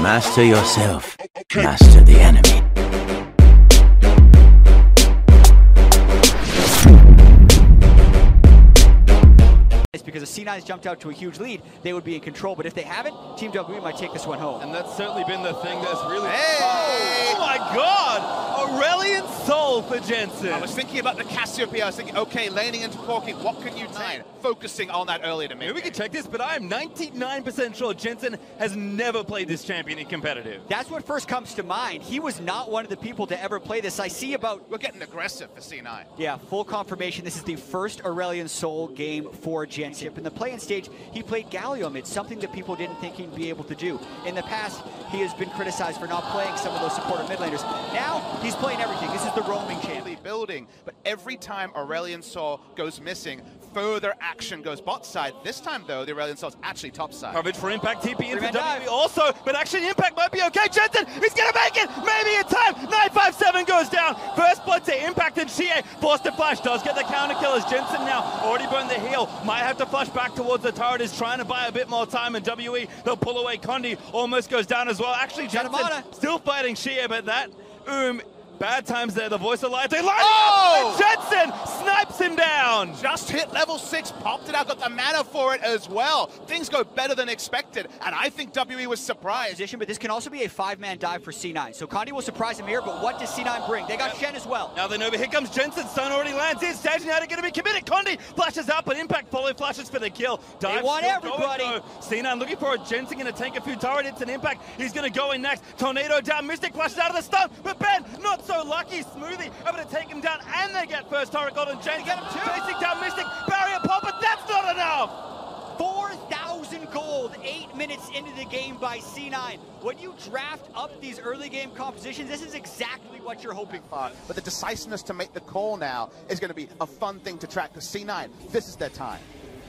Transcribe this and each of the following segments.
Master yourself. Master the enemy. Because if C9's jumped out to a huge lead, they would be in control. But if they haven't, Team W might take this one home. And that's certainly been the thing that's really... Hey! Oh my God! Aurelian Soul for Jensen. I was thinking about the Cassiopeia. I was thinking, okay, laning into Porking, what can you do? Focusing on that earlier to me. Maybe we can check this, but I am 99% sure Jensen has never played this champion in competitive. That's what first comes to mind. He was not one of the people to ever play this. I see about... We're getting aggressive for C9. Yeah, full confirmation. This is the first Aurelian Soul game for Jensen. In the play-in stage, he played Gallium. It's something that people didn't think he'd be able to do. In the past, he has been criticized for not playing some of those supportive mid laners. Now, he's playing everything. This is the roaming champion. Building, but every time Aurelian Soul goes missing, further action goes bot side. This time, though, the Aurelian Soul's actually top side. Coverage for Impact, TP into WWE also, but actually Impact might be okay. Jensen, he's gonna make it! Maybe in time! 957 goes down. First blood to Impact, and Shie forced to flash. Does get the counter kill as Jensen now already burned the heal. Might have to flash back towards the turret, is trying to buy a bit more time, and WE, they'll pull away. Condi almost goes down as well. Actually, Jensen still fighting Shie, but that bad times there, the voice of light. They line up, and Jensen snipes him down. Just hit level 6, popped it out, got the mana for it as well. Things go better than expected, and I think WE was surprised. But this can also be a 5-man dive for C9. So Condi will surprise him here, but what does C9 bring? They got Shen as well. Now they know, but here comes Jensen. Stun already lands in. Staging out, going to be committed. Condi flashes out, but Impact follow flashes for the kill. Dive, they want everybody. C9 looking for a Jensen, going to tank a few turret hits, and Impact, he's going to go in next. Tornado down, Mystic flashes out of the stun, but Ben, not so lucky. Smoothie able to take him down, and they get first turret gold, and Jensen get him too. Chasing down Mystic, barrier pop, but that's not enough! 4,000 gold, 8 minutes into the game by C9. When you draft up these early game compositions, this is exactly what you're hoping for. But the decisiveness to make the call now is going to be a fun thing to track, because C9, this is their time.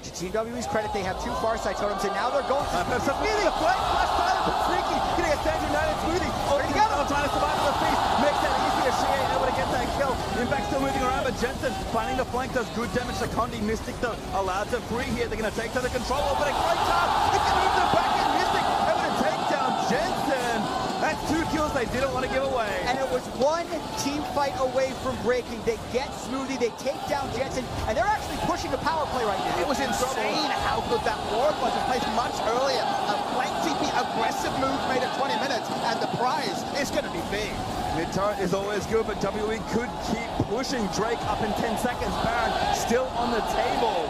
To Team W's credit, they have 2 Farsight totems, and now they're going for Smoothie, a flank flash silent, but Sneaky, getting a Sand United Smoothie, already together, trying to survive the feast, makes that easier, Shie able to get that kill. Impact still moving around, but Jensen finding the flank does good damage to Condi. Mystic though, allowed to free here, they're going to take to the controller, but a great time, it's going to move to the back end, Mystic able to take down Jensen. That's 2 kills they didn't want to give away. And it was one team fight away from breaking. They get Smoothie, they take down Jensen, and they're actually pushing a power play right now. It was insane how good that ward was. It placed much earlier. A flank TP aggressive move made it 20 minutes, and the prize is going to be big. Mid-turret is always good, but WE could keep pushing. Drake up in 10 seconds. Baron still on the table.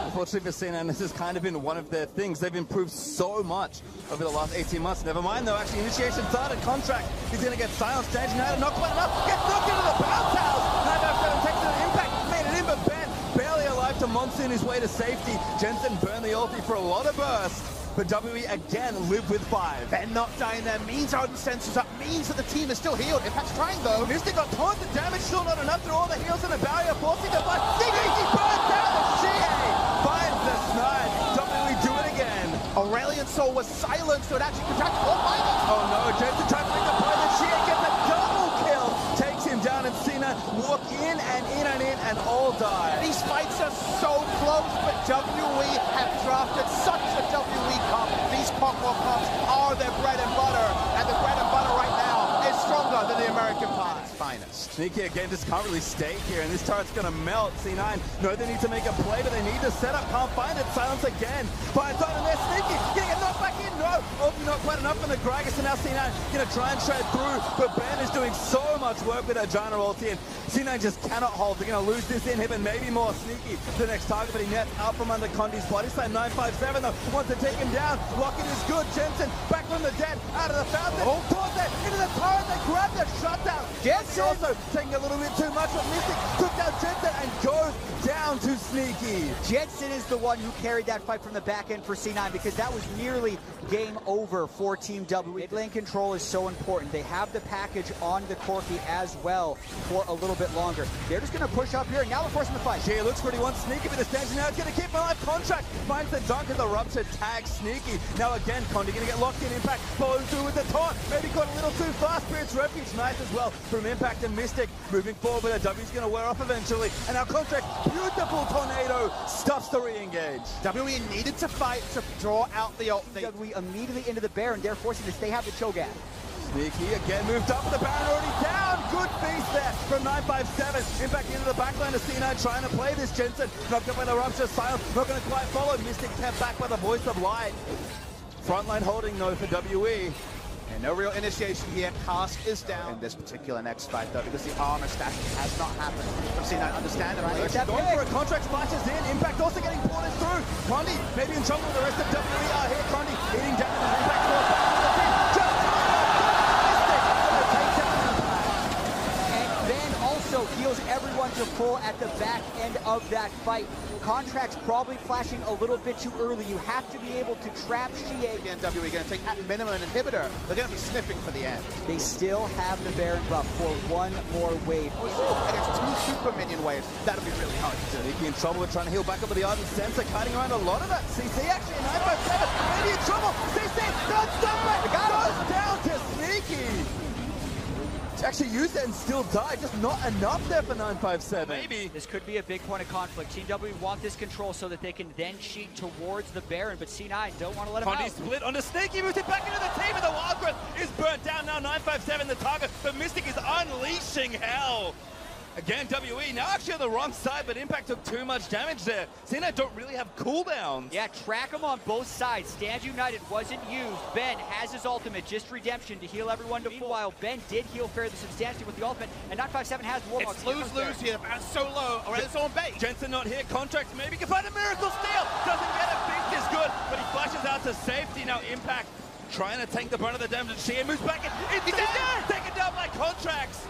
Unfortunately for C9, this has kind of been one of their things. They've improved so much over the last 18 months. Never mind though, actually initiation started, contract. He's going to get silenced, Staging out, not quite enough. Gets knocked into the bounce house. 957 takes an impact, made it in, but Ben barely alive to monsoon his way to safety. Jensen burned the ulti for a lot of burst. But WE again live with 5. Ben not dying there means our sensors up, means that the team is still healed. Impact's trying though. Mystic got tons of damage, still not enough through all the heals and the barrier, forcing the fight. Sneaky burns down the Shie. Finds the snipe. WE do it again. Aurelian Soul was silent, so it actually contracted all 5. Oh no, Jensen trying to make the play, but Shie gets a double kill. Takes him down, and C9 walk in and all die. These fights are so close, but WE have drafted such a WE comp. These Cockwell comps are their bread and butter, and the bread and butter right now is stronger than the American pie. Finest. Sneaky again, just can't really stay here, and this turret's gonna melt. C9 know they need to make a play, but they need to set up, can't find it. Silence again. Finds on, and they're Sneaky getting a knock back in. No, not quite enough for the Gragas, and now C9 gonna try and shred through, but Ben is doing so much work with that Janna ulti, and C9 just cannot hold. They're gonna lose this inhib, and maybe more. Sneaky the next target, but he nets out from under Condi's body slam. 957 though wants to take him down. Rocket is good. Jensen back from the dead, out of the fountain, towards it, into the turret. They grab the shutdown. Jensen also taking a little bit too much, but Mystic took down Jensen and goes down to Sneaky. Jensen is the one who carried that fight from the back end for C9, because that was nearly game over for Team W. Mid lane control is so important. They have the package on the Corki as well for a little bit longer. They're just going to push up here, and now they're forcing the fight. Shie looks pretty one. Sneaky with the stanchion now. It's going to keep him alive. Contract finds the dunk as the rupture tag Sneaky. Now again, Condi going to get locked in. Impact follows through with the taunt. Maybe got a little too fast. Spirit's Refuge nice as well from Impact and Mystic. Moving forward, but a W's going to wear off eventually. And now Contract beautiful tornado stuffs the re-engage. WWE needed to fight to draw out the ult. WWE immediately into the Baron, they're forcing this. They have the Cho'Gath. Sneaky again moved up, the Baron already down. Good feast there from 957. Impact into the backline of C9 trying to play this. Jensen knocked up by the Rupture. Silence not going to quite follow. Mystic kept back by the Voice of Light. Frontline holding though for WE. And no real initiation here. Cask is down in this particular next fight though, because the armor stacking has not happened. I've seen that, understand it. Right, going for a contract, splashes in. Impact also getting ported through. Condi maybe in trouble with the rest of WE are here. Condi eating down the Impact force back to the team. Just And then also heals everyone to pull at the back end of that fight. Contract's probably flashing a little bit too early. You have to be able to trap Xie. Again, WWE going to take at minimum an inhibitor. They're going to be sniffing for the end. They still have the Baron buff for one more wave. Against 2 super minion waves, that'll be really hard to do. Sneaky in trouble with trying to heal back up with the Ardent Sensor, kiting around a lot of that. CC actually 957, maybe in trouble. CC, don't stop it! Goes down to Sneaky. Actually used it and still died, just not enough there for 957. Maybe. This could be a big point of conflict. Team W want this control so that they can then cheat towards the Baron, but C9 don't want to let him Condi out. split onto Sneaky, moves it back into the team, and the Wild Growth is burnt down now. 957 the target, but Mystic is unleashing hell. Again, WE now actually on the wrong side, but Impact took too much damage there. C9 don't really have cooldowns. Yeah, track them on both sides. Stand United wasn't used. Ben has his ultimate, just redemption to heal everyone to full. While Ben did heal fairly substantially with the ultimate, and 957 has Warlock. It's lose-lose here. Baron's so low, or it's on base. Jensen not here, Contracts maybe can find a miracle steal. Doesn't get it, Bink is good, but he flashes out to safety. Now Impact trying to take the brunt of the damage. Xie moves back in. It's dead! Taken down by Contracts.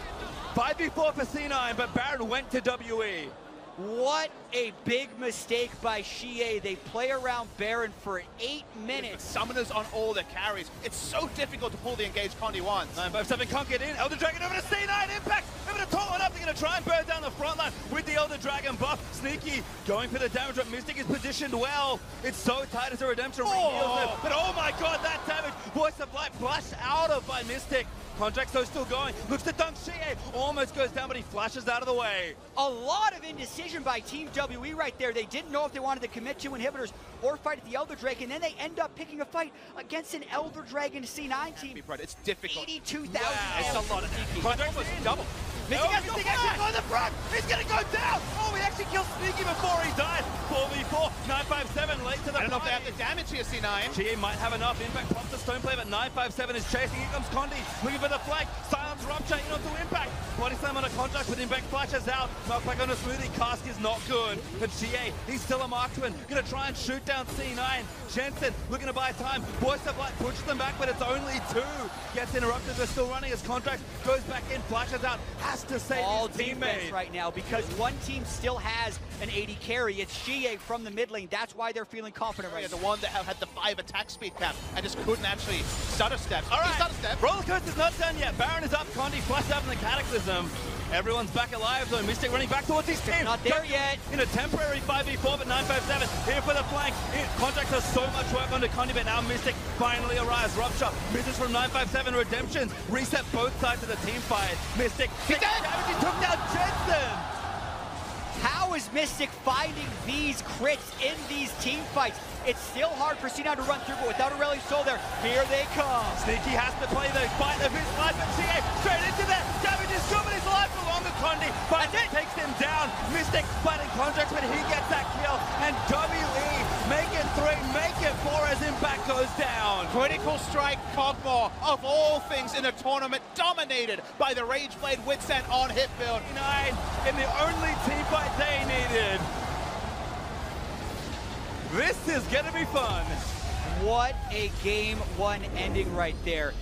5v4 for C9, but Baron went to WE. What a big mistake by Xie. They play around Baron for 8 minutes. Summoners on all their carries. It's so difficult to pull the engage Condi once. 957 can't get in. Elder Dragon over to C9. Impact over to Torment up. They're going to try and burn down the front line with the Elder Dragon buff. Sneaky going for the damage, but Mystic is positioned well. It's so tight as a redemption. Oh. But oh my god, that damage. Voice of Light flashed out of by Mystic. Contract's though still going. Looks to dunk Xie. Almost goes down, but he flashes out of the way. A lot of indecision by Team WE right there. They didn't know if they wanted to commit to inhibitors or fight at the Elder Drake, and then they end up picking a fight against an Elder Dragon C9 team. It's difficult. 82,000. Wow. It's a lot of damage. Contract's almost double. Mystic has Mystic actually on the front. He's going to go down. Oh, he actually killed Sneaky before he died. 4v4. 957 late to the I don't know if they have the damage here, C9. Xie might have enough. Impact pops the stone play, but 957 is chasing. Here comes Condi, looking for the flank. Silence Rupture in onto Impact. Body slam on a Contract, but Impact flashes out. Knock back on a Smoothie. Cask is not good. But Xie, he's still a marksman. Gonna try and shoot down C9. Jensen looking to buy time. Voice of Light pushes them back, but it's only 2. Gets interrupted. They're still running as Contract goes back in, flashes out. Has to save All his defense teammate. right now because one team still has an 80 carry. It's Xie from the mid lane. That's why they're feeling confident right The now. one that had the 5 attack speed cap and just couldn't actually stutter step. All right, Stutter step. roller coaster's not done yet. Baron is up, Condi flashed up in the Cataclysm. Everyone's back alive though. Mystic running back towards his team. Not there yet. In a temporary 5v4, but 957 here for the flank. Contract has so much work onto Condi, but now Mystic finally arrives. Rupture misses from 957. Redemptions reset both sides of the team fight. Mystic takes damage. He took down Jensen. How is Mystic finding these crits in these team fights? It's still hard for C9 to run through, but without a rally soul there, here they come. Sneaky has to play the fight of his life, but Xie straight into that. Damage is good, but his life belongs to Condi. But it takes him down. Mystic fighting Contracts, but he gets that kill. And WE make it 3, make it 4 as Impact goes down. Critical strike Cogmore, of all things in a tournament, dominated by the Rageblade Witsend on hit build. 9 in the only team fight they needed. This is gonna be fun. What a game 1 ending right there.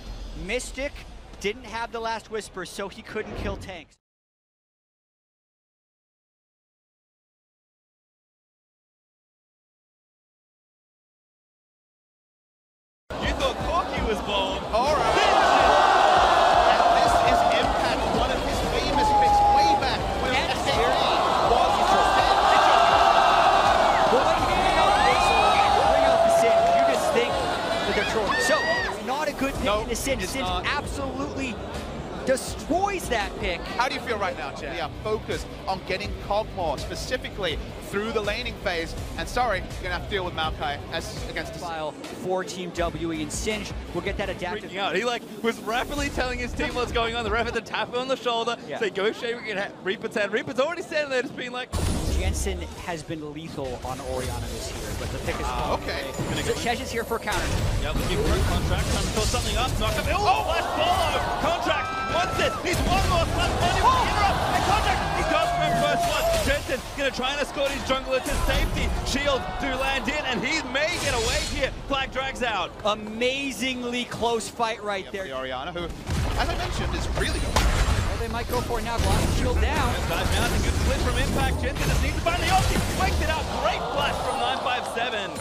Mystic didn't have the last whisper, so he couldn't kill tanks. You thought Corky was bold. All right. And this is Impact, one of his famous picks way back when SAP was So, not a good pick in the Sin. Sin's absolutely destroys that pick. How do you feel right now, Chad? We are focused on getting Cogmore specifically through the laning phase. And sorry, you're going to have to deal with Maokai as against the File for Team WE, and Singe will get that adapted. Freaking out. He was rapidly telling his team what's going on. The ref had to tap him on the shoulder, say, go shave Reaper's head. Reaper's already standing there just being like... Jensen has been lethal on Orianna this year, but the pick is okay. So Chesh is here for a counter. Yep, looking for a contract, trying to fill something up, knock up. Oh, flash follow! Contract wants it. He's one more slap, money with the interrupt, and contract. He goes for him first one. Jensen gonna try and escort his jungler to safety. Shield do land in, and he may get away here. Flag drags out. Amazingly close fight right there. The Orianna, who, as I mentioned, is really good. Well, they might go for it now. Gloss shield down. Dive down, a good split from Impact. Jensen just needs to find the ulti. Wakes it out. Great flash from 957.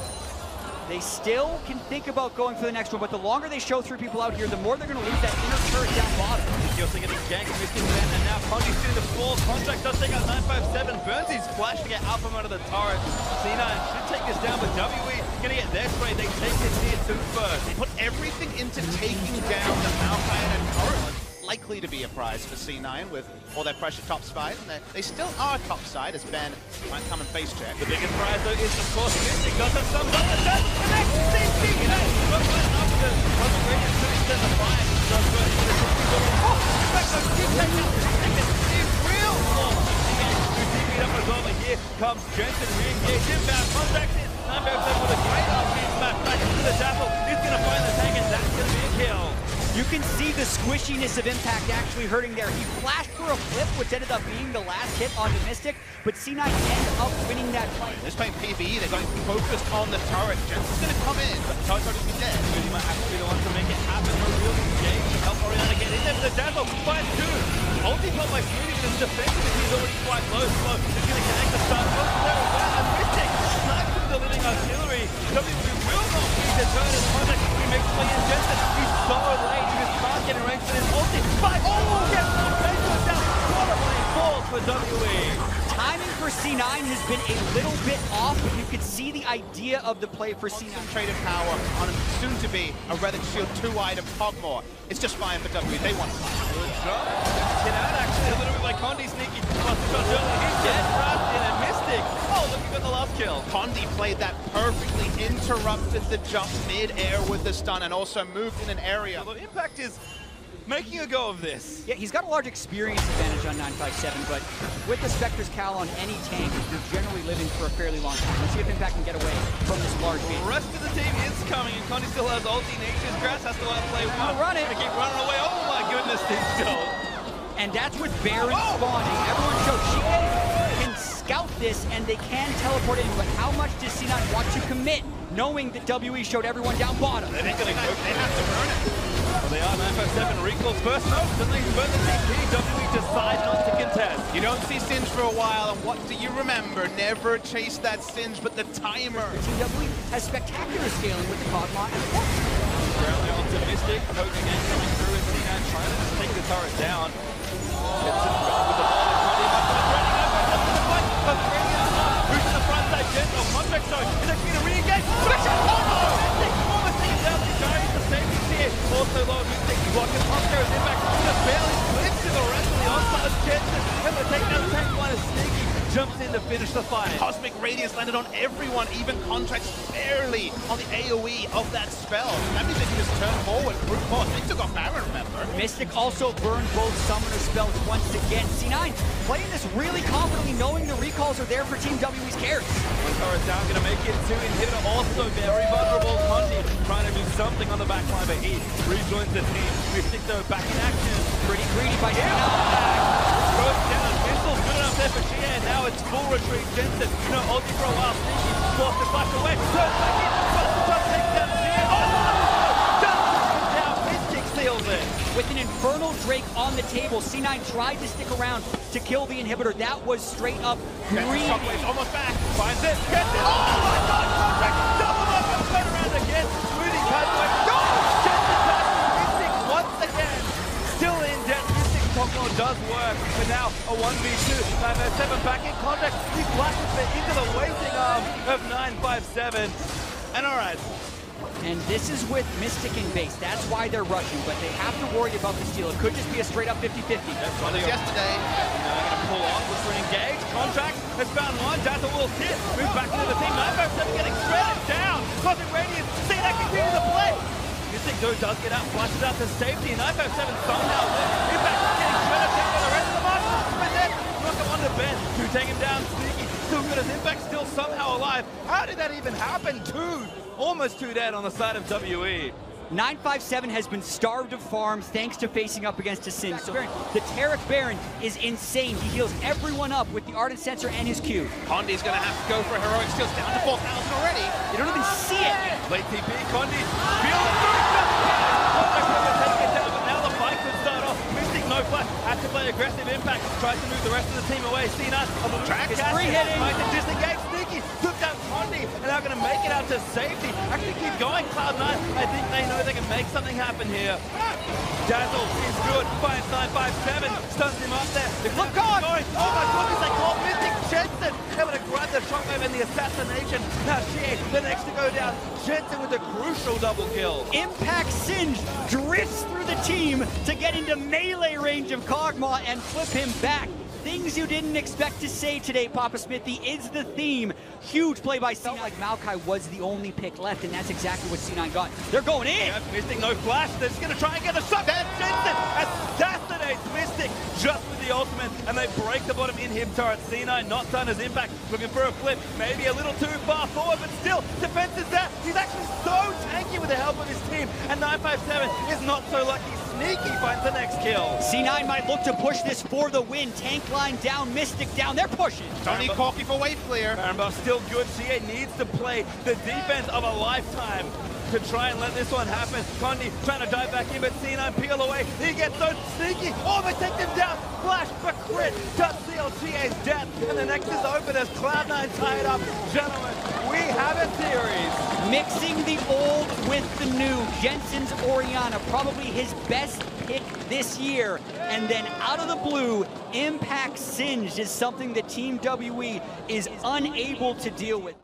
They still can think about going for the next one, but the longer they show three people out here, the more they're going to lose that inner turret down bottom. He's also getting ganked, missing Ben, and now Condi's doing the full contract. Does take out 957. Burns his flash to get out from under the turret. C9 should take this down, but WE going to get their spray. They take this tier 2 first. They put everything into taking down the Maokai and turret. Likely to be a prize for C9 with all their pressure top side. And they still are top side as Ben might come and face check. The biggest prize though is of course Mystic. Got some thumbs up and does connect. CC got one after. Wasn't ready to extend the fire. Does go into the oh, back up. Keep taking second. It's real. Again, 2 TP'd up as over here. Comes Jensen re-engaged inbound. Contacts in. 957 with a great RP smash back into the Dazzle. He's gonna find the tank and that's gonna be a kill. You can see the squishiness of Impact actually hurting there. He flashed for a flip, which ended up being the last hit on the Mystic, but C9 ended up winning that fight. This playing PvE, they're going focused on the turret. Jensen's going to come in, but the turret's already been dead. He might actually be the one to make it happen. No real engage to help Orianna get in there for the Dazzle. Finds 2. Ulti got by Smoothie, but his defensive, he's already quite low. Slow. He's going to connect the stun. Goes there as well. And Mystic snipes him the living artillery. WWE will not need to turn his contact. He makes play in Jensen. He's so late. He just can't get arranged for his ulti. But gets one face goes down. What a play falls for WE. Timing for C9 has been a little bit off, but you could see the idea of the play for C9. Concentrated power on a soon-to-be a Relic Shield 2 item Cogmore. It's just fine for WE. They want to fight. Good job. Get out actually a little bit by Condi. Sneaky. Plus the shot early. He's dead. Wrapped in a Mystic. Oh, look, he got the last kill. Condi played that perfectly, interrupted the jump mid-air with the stun, and also moved in an area. The Impact is making a go of this. Yeah, he's got a large experience advantage on 957, but with the Spectre's Cal on any tank, you're generally living for a fairly long time. Let's see if Impact can get away from this large beat. The rest of the team is coming, and Condi still has ulti. Nature's Grass has to outplay one. Run it. Gonna keep running away. Oh my goodness, he's still. And that's with Baron spawning. Everyone shows she can scout this, and they can teleport in, but how much does C9 want to commit, knowing that WE showed everyone down bottom? They have to burn it. Well, they are 957 recalls first. No, suddenly burn the TP. WE decide not to contest. You don't see Singe for a while, and what do you remember? Never chase that Singe, but the timer. Team WE has spectacular scaling with the Cogmore. Currently onto Mystic, poking again coming through, and C9 trying to just take the turret down. Gets him going with the ball in front of him. Who's to the front side? Jensen on contract zone. Is actually going to re-engage. Mystic! Oh no! Mystic almost taken down. He carries the safety tier. Also low. Mystic blocking pump there. His impact just barely splits to the rest of the onside of Jensen. Able to take down the tank one as Sneaky jumps in to finish the fight. Cosmic Radiance landed on everyone, even contracts barely on the AoE of that spell. That means they can just turn forward, brute force. They took off Baron, remember? Mystic also burned both summoner spells once again. C9 playing this really confidently, knowing the recalls are there for Team WE's carries. One turret down, gonna make it 2 inhibitor, also very vulnerable. Condi trying to do something on the back line, but he rejoins the team. Mystic though back in action. Pretty greedy by C9. Goes down, missile's good enough there for Shea, and now it's full retreat. Jensen, no ulti for a while. Sneaky forced to flash away. Throws back in, but the top takes down Shea. Oh no! Down, Mystic seals it. With an Infernal Drake on the table, C9 tried to stick around to kill the inhibitor. That was straight up greedy. Shockwave's almost back. Finds it, gets it. Oh my god, contract! Double up and turn around again. Smoothie cuts away. Go! Jensen passes Mystic once again. Still in debt. Mystic Cogmore does work, but now a 1v2. 957 back in contact. He flashes it into the waiting arm of 957. And alright, And this is with Mystic in base. That's why they're rushing, but they have to worry about the steal. It could just be a straight up 50-50. That's running yesterday. Now they're going to pull on, look for an engage. Contract has found one. Dazzle will hit. Move back into the team. 957 getting shredded down. Cosmic Radiance. See that continue to play. Mystic though does get out, flashes out to safety. 957 somehow lives. Impact getting shredded down by the rest of the mark. But then knock him on the bed to take him down. Sneaky. Still good as Impact, still somehow alive. How did that even happen? Almost two dead on the side of WE. 957 has been starved of farms thanks to facing up against a Sin. So the Taric Baron is insane. He heals everyone up with the Ardent Sensor and his Q. Condi's going to have to go for heroic skills down to 4,000 already. You don't even see it. Late TP, Condi, feel it through. Take it down, but now the fight could start off. Mystic, no flash, has to play aggressive. Impact, tries to move the rest of the team away. Cena, a little track, is free hitting. Tries to disengage. Sneaky, took down Condi, and now going to make it out to safety. Actually keep going, Cloud9. I think they know they can make something happen here. Dazzle is good, finds 957, stuns him up there. Look on! Oh my goodness, they call Mystic Jensen. Able to grab the shockwave and the assassination. Now Shea, the next to go down. Jensen with a crucial double kill. Impact Singe drifts through the team to get into melee range of Kog'Maw and flip him back. Things you didn't expect to say today, Papa Smithy, is the theme. Huge play by C9. Like Maokai was the only pick left, and that's exactly what C9 got. They're going in! Yep, Mystic, no flash. They're just going to try and get the shot. Then Jensen assassinates Mystic just with the ultimate, and they break the bottom in-him turret. C9 not done as Impact, looking for a flip. Maybe a little too far forward, but still, defense is there. He's actually so tanky with the help of his team, and 957 is not so lucky. Sneaky finds the next kill. C9 might look to push this for the win. Tank line down, Mystic down. They're pushing. Don't need Corky for wave clear. Barenbuff still good. CA needs to play the defense of a lifetime to try and let this one happen. Condi trying to dive back in, but C9 peel away. He gets so sneaky. Oh, they take him down. Flash for crit. Does seal CA's death. And the next is open as Cloud9 tied up. Gentlemen, we have a series. Mixing the old with the new. Jensen's Orianna, probably his best pick this year. And then out of the blue, Impact Singed is something that Team WE is unable to deal with.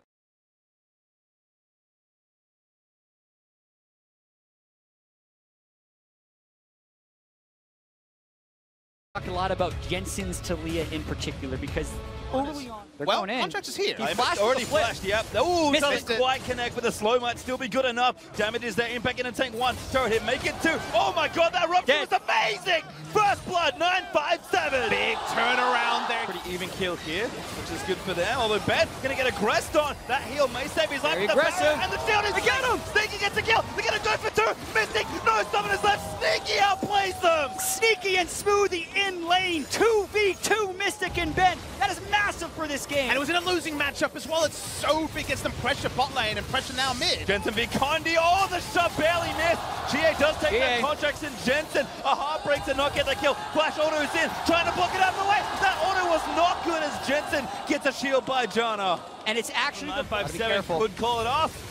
Talk a lot about Jensen's Talia in particular because early on they're going in. Contract is here. He flashed already flip. flashed, yep. Ooh, Missed doesn't quite connect with the slow, might still be good enough. Damage is there, Impact in a tank one. Turret hit, make it two. Oh my god, that rupture was amazing! First blood, 957. Big turnaround there. Pretty even kill here, which is good for them. Although Ben gonna get aggressed on. That heal may save his life. Very aggressive. And the shield is get him! Sneaky gets a kill. They're gonna go for two. Mystic, no summoners left. Sneaky outplays them. Sneaky and Smoothie in lane. 2v2 Mystic and Ben. That is massive for this game. And it was in a losing matchup as well. It's so big, gets them pressure bot lane and pressure now mid. Jensen v Condi. Oh, the shot barely missed. GA does take that contracts in Jensen. A heartbreak to not get the kill. Flash auto's in, trying to block it out of the way. That auto was not good as Jensen gets a shield by Jana. And it's actually 957 could call it off.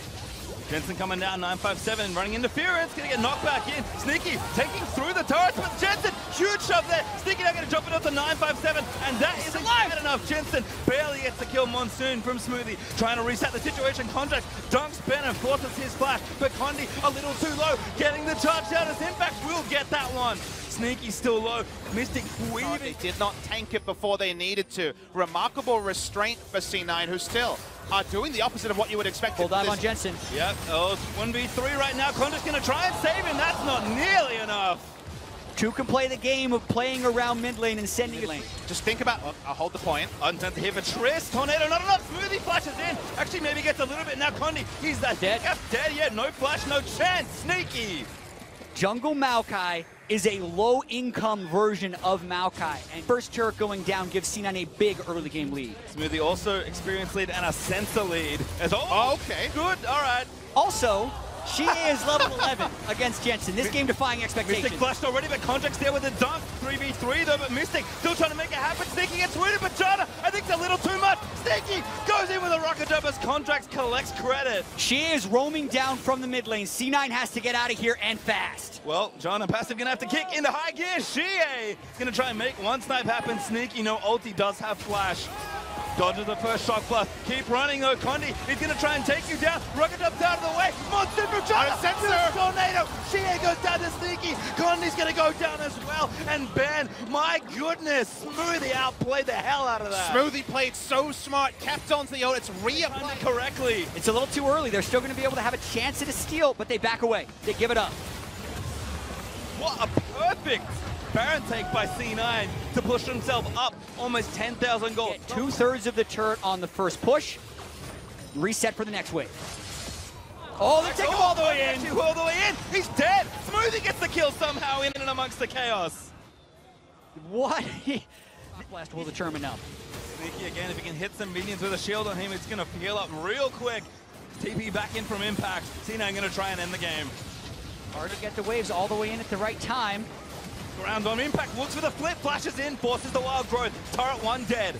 Jensen coming down, 957, running interference, gonna get knocked back in. Sneaky taking through the turrets, but Jensen, huge shove there. Sneaky now gonna jump it up to 957, and that isn't bad enough. Jensen barely gets to kill Monsoon from Smoothie, trying to reset the situation. Contract dunks Ben and forces his flash, but Condi a little too low, getting the charge down as Impact will get that one. Sneaky still low. Mystic weaving. They did not tank it before they needed to. Remarkable restraint for C9, who still are doing the opposite of what you would expect. Full dive on Jensen. Yep, oh, 1v3 right now. Condi's gonna try and save him. That's not nearly enough. Two can play the game of playing around mid lane and sending it lane. Just think about, I'll hold the point. Untent here for Triss. Tornado, not enough. Smoothie flashes in. Actually, maybe gets a little bit now. Condi, he's that dead. Dead yet. No flash, no chance. Sneaky. Jungle Maokai is a low-income version of Maokai, and first turret going down gives C9 a big early game lead. Smoothie also experienced lead and a sensor lead. As okay. Good, all right. Also, she is level 11 against Jensen. This game defying expectations. Mystic flashed already, but Contract's there with the dunk. 3v3 though, but Mystic still trying to make it happen. Sneaky gets wounded, but Jana, I think it's a little too much. Sneaky goes in with a rocket jump as Contracts collects credit. She is roaming down from the mid lane. C9 has to get out of here and fast. Well, Jana passive gonna have to kick into high gear. Shea is gonna try and make one snipe happen. Sneaky, no ulti, does have flash. Dodges the first shock blast. Keep running though, Condi. He's going to try and take you down. Rocket jumps out of the way. Monster from China. Tornado. Shea goes down to Sneaky. Condi's going to go down as well. And Ben, my goodness, Smoothie outplayed the hell out of that. Smoothie played so smart, kept on to the ult. It's reapplied correctly. It's a little too early. They're still going to be able to have a chance at a steal, but they back away. They give it up. What a perfect Baron take by C9 to push himself up almost 10,000 gold. Get 2/3 of the turret on the first push. Reset for the next wave. Oh, they take him all the way in. All the way in. He's dead. Smoothie gets the kill somehow in and amongst the chaos. What? Blast will determine now. Sneaky again, if he can hit some minions with a shield on him, it's going to heal up real quick. TP back in from Impact. C9 going to try and end the game. Hard to get the waves all the way in at the right time. Ground on Impact, looks for the flip, flashes in, forces the wild growth. Turret 1 dead.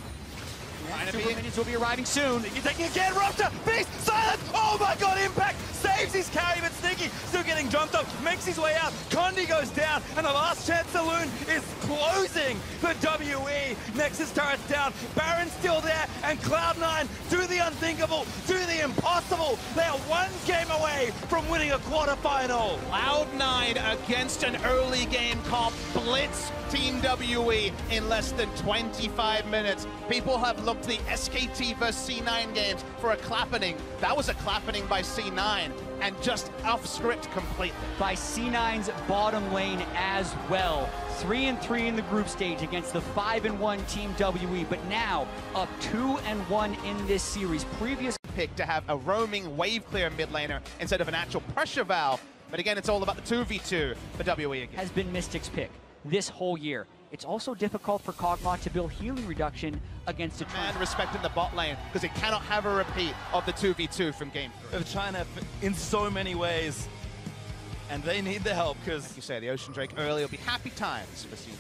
Super minions will be arriving soon. Sneaky taking again, Rupture, Beast, Silence! Oh my god, Impact saves his carry, but Sneaky still getting jumped up, makes his way out. Condi goes down, and the last chance saloon is closing for WE. Nexus turret's down, Baron's still there, and Cloud9 do the unthinkable, do the impossible. They are 1 game away from winning a quarterfinal. Cloud9 against an early game comp blitz Team WE in less than 25 minutes. People have looked to the SKT vs C9 games for a clappening. That was a clappening by C9 and just off script completely. By C9's bottom lane as well. 3-3 in the group stage against the 5-1 Team WE, but now up 2-1 in this series. Previous pick to have a roaming wave clear mid laner instead of an actual pressure valve. But again, it's all about the 2v2 for WE again. Has been Mystic's pick this whole year. It's also difficult for Kog'Maw to build healing reduction against a And respecting the bot lane, because it cannot have a repeat of the 2v2 from game 3. Of China in so many ways, and they need the help, because like you say, the Ocean Drake early will be happy times for C9.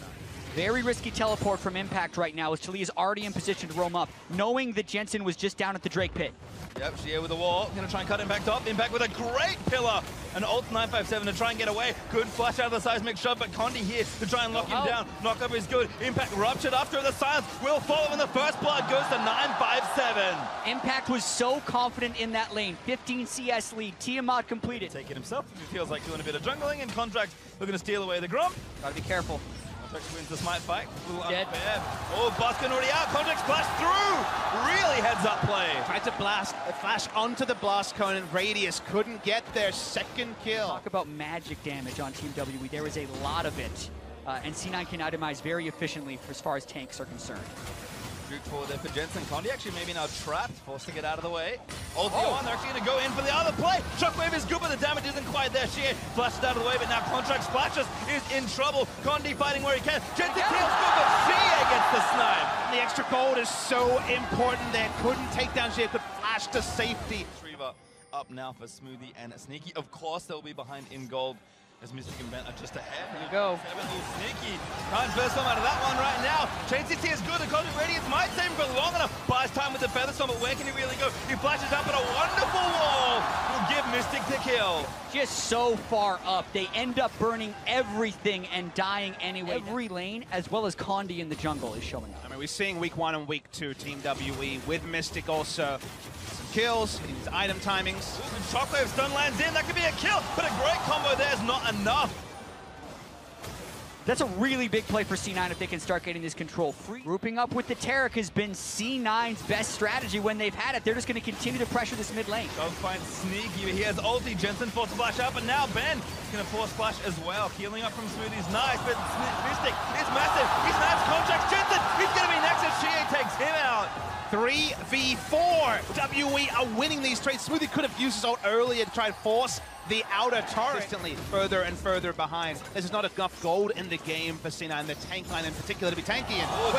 Very risky teleport from Impact right now as Talia is already in position to roam up, knowing that Jensen was just down at the Drake pit. Yep, Shea with the wall, gonna try and cut Impact off. Impact with a great pillar. An ult 957 to try and get away. Good flash out of the seismic shove, but Condi here to try and lock him down. Knock up is good. Impact ruptured after the silence. Will follow, and the first blood goes to 957. Impact was so confident in that lane. 15 CS lead. Tiamat completed. Take it himself if he feels like doing a bit of jungling, and Contract looking to steal away the Grump. Gotta be careful. Contract wins the smite fight. A little Dead. unfair. Oh, Buskin already out. Contract splashed through. Really heads up play. Tried to flash onto the blast cone, and Radius couldn't get their second kill. Talk about magic damage on Team WE. There is a lot of it. And C9 can itemize very efficiently as far as tanks are concerned. Juke forward there for Jensen. Condi actually maybe now trapped, forced to get out of the way. Ulti on, they're actually going to go in for the other play. Shockwave is good, but the damage isn't quite there. Shea flashes out of the way, but now Contract splashes, is in trouble. Condi fighting where he can. Jensen kills good, but Shea gets the snipe. And the extra gold is so important there. Couldn't take down Shea, could flash to safety. Retriever up now for Smoothie and Sneaky. Of course, they'll be behind in gold, as Mystic and Ben are just ahead. There you go. Set up a little Sneaky. Can't burst them out of that one right now. Chain CT is good. The Cosmic Radiance might save him for long enough. Buys time with the Featherstorm, but where can he really go? He flashes up at a wonderful wall. Will give Mystic the kill. Just so far up. They end up burning everything and dying anyway. Every lane, as well as Condi in the jungle, is showing up. I mean, we're seeing week 1 and week 2 Team WE with Mystic also. Kills, his item timings. Ooh, and Shockwave stun lands in, that could be a kill, but a great combo there is not enough. That's a really big play for C9 if they can start getting this control free. Grouping up with the Taric has been C9's best strategy when they've had it. They're just going to continue to pressure this mid lane. Does find Sneaky, he has ulti, Jensen forced splash out, but now Ben is going to force splash as well. Healing up from Smoothie's nice, but Mystic is massive. He snaps Contracts Jensen, he's going to be next as Shea takes him out. 3v4. WE are winning these trades. Smoothie could have used his ult earlier to try and force the outer turret. Consistently further and further behind. There's not enough gold in the game for C9, the tank line in particular, to be tanky. Oh,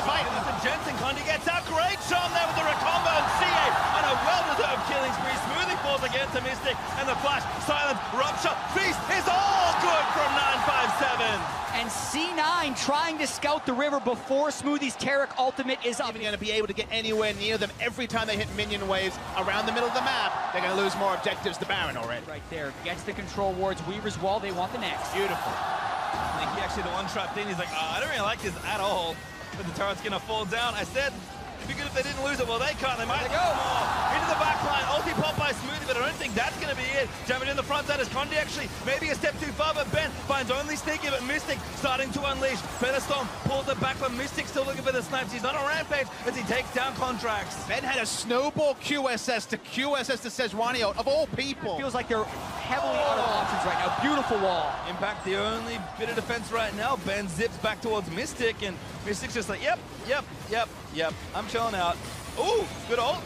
Jensen, Condi gets out. Great shot there with the recombo and CA on a well-deserved killing spree. Smoothie falls again to Mystic, and the flash, silence, rupture, feast is all good from 957. And C9 trying to scout the river before Smoothie's Taric ultimate is up. Even going to be able to get anywhere near them. Every time they hit minion waves around the middle of the map, they're going to lose more objectives to Baron already. Right there, gets the control wards, Weaver's Wall, they want the next. Beautiful. I think he actually the one trapped in, he's like, I don't really like this at all. But the turret's going to fall down. I said, Be good if they didn't lose it. Well, they can't. They might go into the back line. Ulti pop by Smoothie, but I don't think that's going to be it. Damage in the front side as Condi actually maybe a step too far, but Ben finds only Sneaky, but Mystic starting to unleash. Better Storm pulls it back, but Mystic still looking for the snipes. He's on a rampage as he takes down Contracts. Ben had a snowball QSS to Sejuani of all people. Feels like they're heavily out of options right now. Beautiful wall. Impact the only bit of defense right now. Ben zips back towards Mystic, and Mystic's just like, yep, I'm chilling out. Ooh, good ult.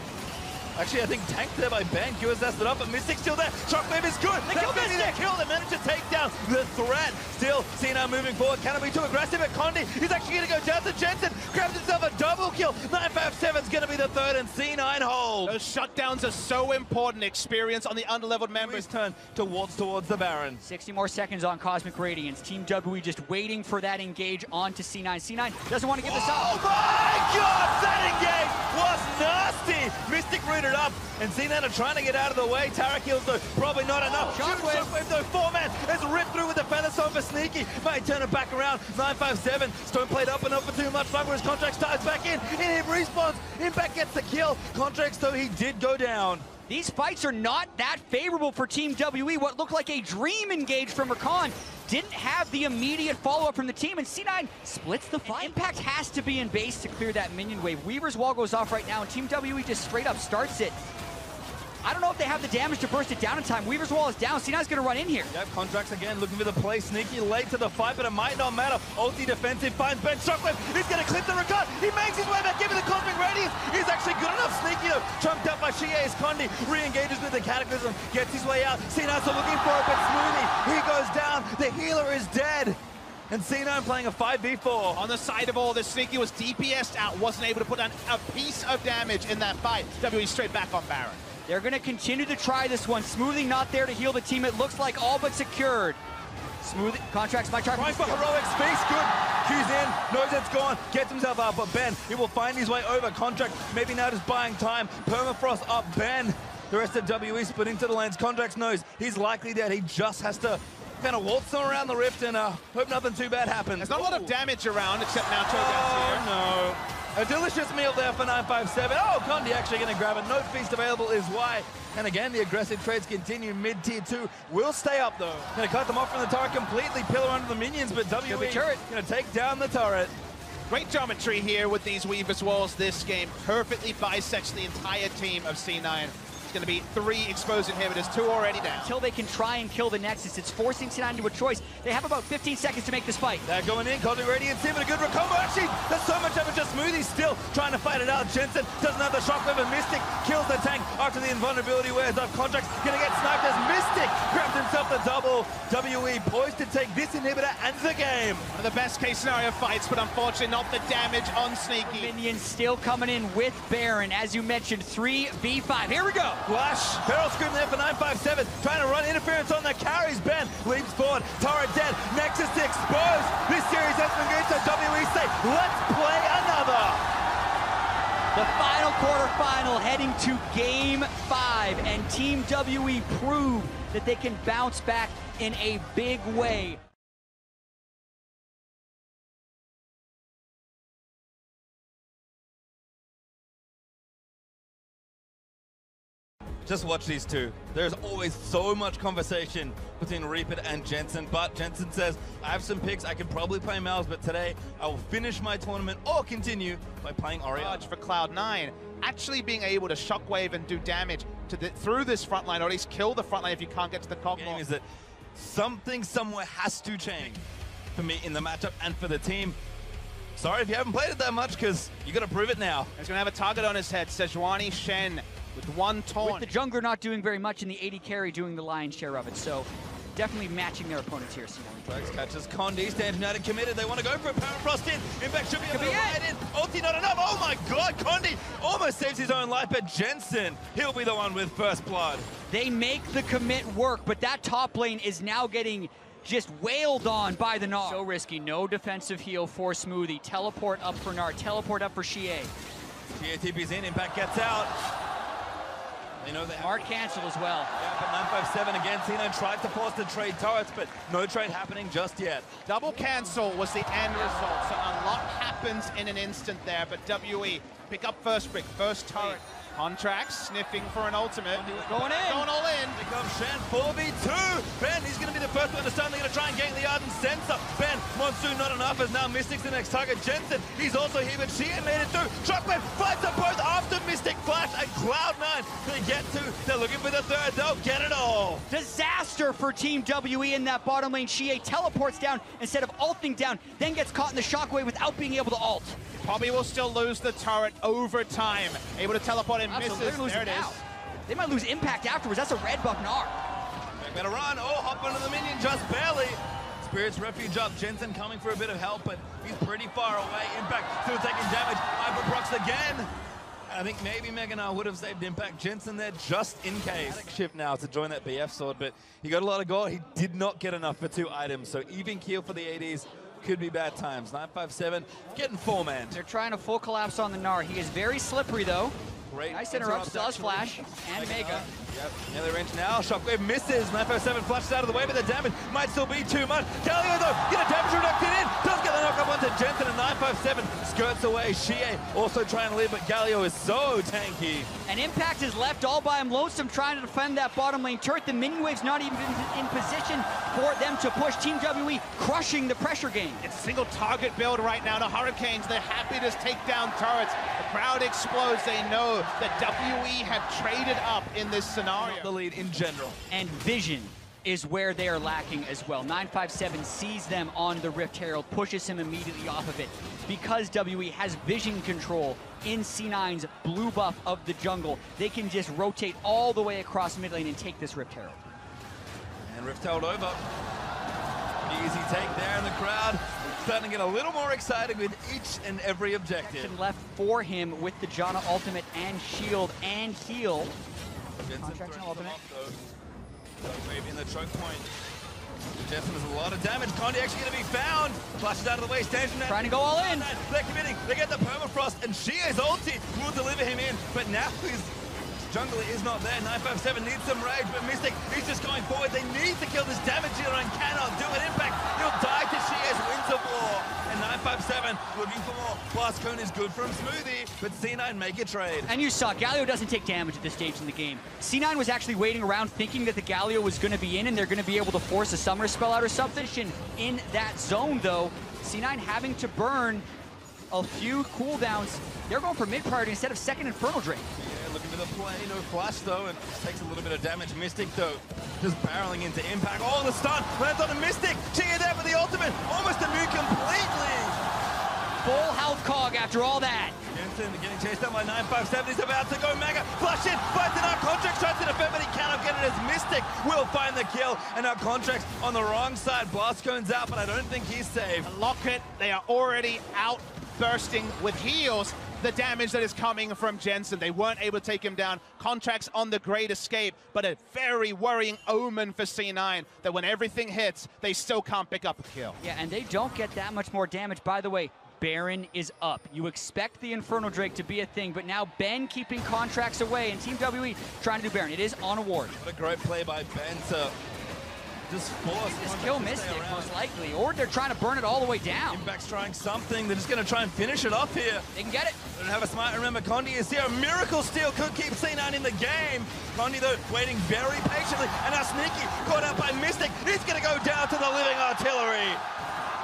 Actually, I think tanked there by Ben. QSS'd it up, but Mystic's still there. Shockwave is good. They killed Mystic. They managed to take down the threat. Still, Cena moving forward. Cannot be too aggressive at Condi. He's actually going to go down to Jensen. Grabs himself a double kill. 957's going to be the third, and C9 holds. Those shutdowns are so important. Experience on the underleveled members. Turn towards the Baron. 60 more seconds on Cosmic Radiance. Team WWE just waiting for that engage onto C9. C9 doesn't want to give this up. Oh my God, that engage was nasty. Mystic rooted up, and C9 are trying to get out of the way. Tara kills though, probably not enough. Shockwave though, 4-man is ripped through with the Feather Stone for Sneaky. Might turn it back around. 957. Stone played up and up for too much. His Contracts ties back in him respawns. Impact gets the kill. Contracts though, he did go down. These fights are not that favorable for Team WE. What looked like a dream engage from Rakan didn't have the immediate follow-up from the team, and C9 splits the fight. Impact has to be in base to clear that minion wave. Weaver's wall goes off right now, and Team WE just straight up starts it. I don't know if they have the damage to burst it down in time. Weaver's wall is down. C9's going to run in here. Yep, Contracts again looking for the play. Sneaky late to the fight, but it might not matter. Ulti defensive finds Ben. Shockwave. He's going to clip the Rakan. He makes his way back, giving the Cosmic Radiance. He's actually good enough. Sneaky though, trumped up by Shie's Condi. Re-engages with the Cataclysm. Gets his way out. C9's still looking for it, but Smoothie. He goes down. The healer is dead. And C9 playing a 5v4. On the side of all this, Sneaky was DPS'd out, wasn't able to put down a piece of damage in that fight. WWE straight back on Baron. They're going to continue to try this one. Smoothie not there to heal the team. It looks like all but secured. Smoothie, Contracts might try for heroic space. Good. Q's in, knows it's gone, gets himself out, but Ben, he will find his way over. Contract maybe now just buying time. Permafrost up Ben. The rest of WE split into the lanes. Contracts knows he's likely dead. He just has to kind of waltz them around the rift and hope nothing too bad happens. There's not a lot of damage around except now Cho'Gath's here. No. A delicious meal there for 957. Oh, Condi actually going to grab it. No feast available is why. And again, the aggressive trades continue. Mid-tier 2 will stay up, though. Going to cut them off from the turret completely. Pillar under the minions, but WE going to take down the turret. Great geometry here with these Weaver's Walls this game. Perfectly bisects the entire team of C9. Going to be 3 exposed inhibitors, 2 already down. Until they can try and kill the Nexus, it's forcing C9 to a choice. They have about 15 seconds to make this fight. They're going in, Cosmic Radiance in, but a good combo. Actually, there's so much of it, just Smoothie still trying to fight it out. Jensen doesn't have the Shockwave, and Mystic kills the tank after the invulnerability wears off. Contracts going to get sniped as Mystic grabs himself the double. WE poised to take this inhibitor and the game. One of the best case scenario fights, but unfortunately not the damage on Sneaky. Minions still coming in with Baron, as you mentioned, 3v5. Here we go. Flash, barrel scream there for 957, trying to run interference on the carries. Ben leaps forward, turret dead, Nexus exposed. This series has been good, so WE say, let's play another. The final quarterfinal heading to Game 5, and Team WE prove that they can bounce back in a big way. Just watch these two. There's always so much conversation between Reaper and Jensen, but Jensen says, I have some picks, I could probably play Mals, but today I will finish my tournament or continue by playing Orion. For Cloud9, actually being able to shockwave and do damage to through this front line, or at least kill the front line if you can't get to the Cogmore. Is that something somewhere has to change for me in the matchup and for the team. Sorry if you haven't played it that much, because you got to prove it now. He's going to have a target on his head, Sejuani Shen. With 1 taunt. With the jungler not doing very much and the AD carry doing the lion's share of it, so definitely matching their opponents here. Drax catches Condi, stands united, committed. They want to go for it. Permafrost in. Impact should be able to ride in. Ulti not enough. Oh my God, Condi almost saves his own life, but Jensen, he'll be the one with first blood. They make the commit work, but that top lane is now getting just wailed on by the Gnar. So risky. No defensive heal for Smoothie. Teleport up for Gnar. Teleport up for Xie. Xie TP's in. Impact gets out. You know, they Hard cancel as well. Yeah, but 957 again. C9 tried to force the trade turrets, but no trade happening just yet. Double cancel was the end result, so a lot happens in an instant there, but WE pick up first pick, first turret. Contracts sniffing for an ultimate. Going in. Going all in. Here comes Shan, 4v2. Ben, he's going to be the first one to start. They're going to try and gank the Arden sensor. Ben, Monsoon not enough, as now Mystic's the next target. Jensen, he's also here, but she made it through. Shockwave fights them both after Mystic Flash and Cloud9. They get to, they're looking for the third. They'll get it all. Disaster for Team WE in that bottom lane. Xie teleports down instead of ulting down, then gets caught in the shockwave without being able to ult. Probably will still lose the turret over time. Able to teleport and misses. There it is. They might lose impact afterwards. That's a red buff Gnar. Better run. Oh, hop onto the minion just barely. Spirit's refuge up. Jensen coming for a bit of help, but he's pretty far away. Impact still taking damage. Hyperprox again. I think maybe Mega Gnar would have saved Impact. Jensen there just in case. Shift now to join that BF sword, but he got a lot of gold. He did not get enough for 2 items, so even keel for the ADs. Could be bad times. 957 getting 4-man. They're trying to full collapse on the Gnar. He is very slippery though. Great. Nice interrupt, does flash, and Mega. Yep, nearly range now. Shockwave misses. 957 flashes out of the way, but the damage might still be too much. Galio though, get a damage reduction in. Does get the knock up onto Jensen, and 957 skirts away. Xie also trying to leave, but Galio is so tanky. And Impact is left all by him lonesome trying to defend that bottom lane turret. The minion wave's not even in position for them to push. Team WE crushing the pressure game. It's a single target build right now. The Hurricanes, they're happy to take down turrets. The crowd explodes. They know that WE have traded up in this scenario. The lead in general. And vision is where they are lacking as well. 957 sees them on the Rift Herald, pushes him immediately off of it. Because WE has vision control in C9's blue buff of the jungle, they can just rotate all the way across mid lane and take this Rift Herald. And Rift Herald over. Easy take there in the crowd. Starting to get a little more excited with each and every objective. Left for him with the Janna ultimate and shield and heal. Jensen ultimate. Wave in the choke point. Jensen has a lot of damage. Condi actually going to be found. Flashes out of the way. Stands in that. Trying to go all in. They're committing. They get the permafrost, and Xie's ulti will deliver him in. But now his jungler is not there. 957 needs some rage, but Mystic, he's just going forward. They need to kill this damage dealer and cannot do it. Impact, he'll die to Xie's Winds of War. And 957 looking for more. Blast Cone is good from Smoothie, but C9 make a trade. And you saw, Galio doesn't take damage at this stage in the game. C9 was actually waiting around thinking that the Galio was going to be in and they're going to be able to force a summer spell out or something. In that zone, though, C9 having to burn a few cooldowns. They're going for mid-priority instead of second Infernal Drake. Yeah, looking for the play. No flash, though, and takes a little bit of damage. Mystic, though, just barreling into Impact. Oh, the stun lands on the Mystic. Chia there for the ultimate. Almost immune completely. Full health cog after all that. Jensen getting chased down by 957. He's about to go mega. Flash in. Fights in our contract. Tries to defend, but he cannot get it as Mystic will find the kill. And our contract's on the wrong side. Blast Cone's out, but I don't think he's safe. Locket, they are already out bursting with heals. The damage that is coming from Jensen. They weren't able to take him down. Contracts on the Great Escape, but a very worrying omen for C9 that when everything hits, they still can't pick up a kill. Yeah, and they don't get that much more damage. By the way, Baron is up. You expect the Infernal Drake to be a thing, but now Ben keeping contracts away and Team WE trying to do Baron. It is on a ward. What a great play by Ben to just force. Just kill Mystic, most likely. Or they're trying to burn it all the way down. Impact's trying something. They're just going to try and finish it off here. They can get it. They don't have a smart. Remember, Condi is here. A miracle steal could keep C9 in the game. Condi, though, waiting very patiently. And now Sneaky, caught out by Mystic. He's going to go down to the living artillery.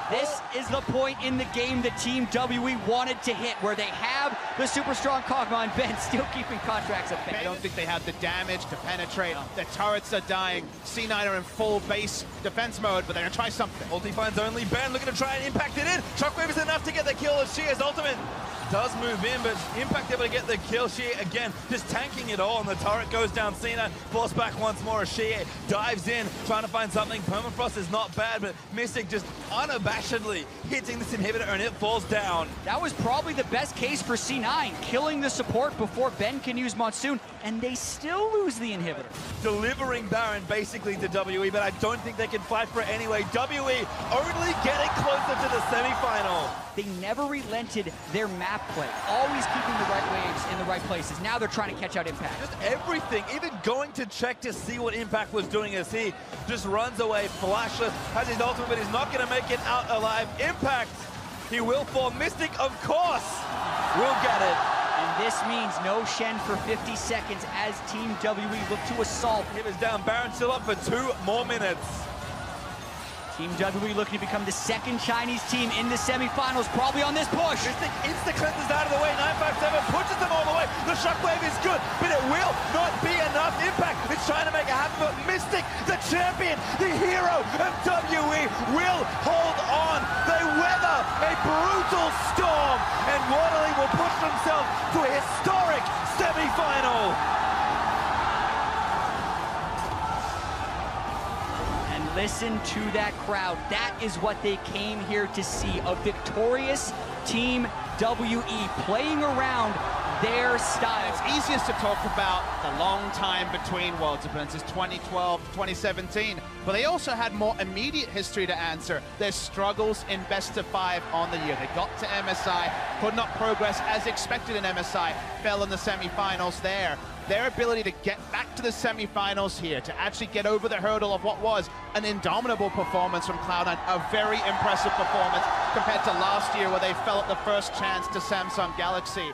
This is the point in the game that Team WE wanted to hit, where they have the super strong Kog'Maw and Ben still keeping contracts at Ben. I don't think they have the damage to penetrate. The turrets are dying. C9 are in full base defense mode, but they're going to try something. Ulti finds only Ben, looking to try and impact it in. Shockwave is enough to get the kill as Shia's ultimate does move in, but Impact able to get the kill. Shia again just tanking it all, and the turret goes down. C9 forced back once more as Shia dives in, trying to find something. Permafrost is not bad, but Mystic just unabashedly hitting this inhibitor, and it falls down. That was probably the best case for C9, killing the support before Ben can use Monsoon, and they still lose the inhibitor. Delivering Baron basically to WE, but I don't think they can fight for it anyway. WE only getting closer to the semi-final. They never relented their map play, always keeping the right waves in the right places. Now they're trying to catch out Impact. Just everything, even going to check to see what Impact was doing as he just runs away flashless, has his ultimate, but he's not going to make it out alive. Impact, he will fall. Mystic, of course, will get it. And this means no Shen for 50 seconds as Team WE look to assault. Him is down, Baron still up for 2 more minutes. Team WE looking to become the second Chinese team in the semifinals, probably on this push. Mystic insta-cleanses out of the way, 957 pushes them all the way. The shockwave is good, but it will not be enough. Impact is trying to make it happen, but Mystic, the champion, the hero of WE, will hold on. They weather a brutal storm, and Waterley will push themselves to a historic semi-final. Listen to that crowd. That is what they came here to see. A victorious Team WE playing around their style. It's easiest to talk about the long time between Worlds appearances, 2012 to 2017, but they also had more immediate history to answer. Their struggles in best of 5 on the year. They got to MSI, could not progress as expected in MSI, fell in the semifinals there. Their ability to get back to the semifinals here, to actually get over the hurdle of what was an indomitable performance from Cloud9, a very impressive performance compared to last year where they fell at the first chance to Samsung Galaxy.